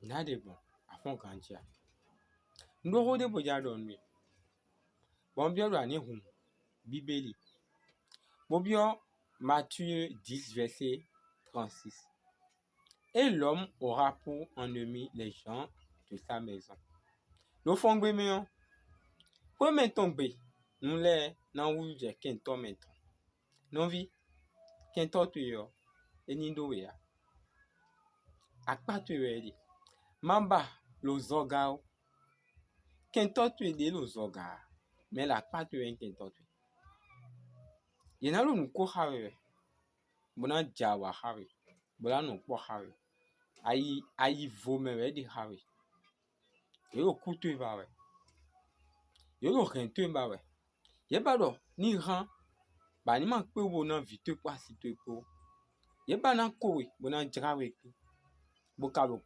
n'a de bon afon kantia ndo de boja don mi bon bio do ani hum bíbélì bon bio Matthieu 10 verset 36. Et l'homme aura pour ennemi les gens de sa maison. Nous font bien, pour maintenant, nous les n'avons pas qu'un temps maintenant. Nous vivons qu'un temps tu es, et nous devons. À quoi tu es? Mamba, les organes, qu'un temps tu es des les organes, mais la quoi tu es qu'un temps tu es. Il y a nous courir, bon jawa hari, bon nous pour hari. Aïe vomé de hari. Yo kutu ba we. Yo rentu ba we. Ye ba do ni ran ba ni man pe wo na vite kwa si te ko. Ye ba na ko we bo na jra we. Bo ka bo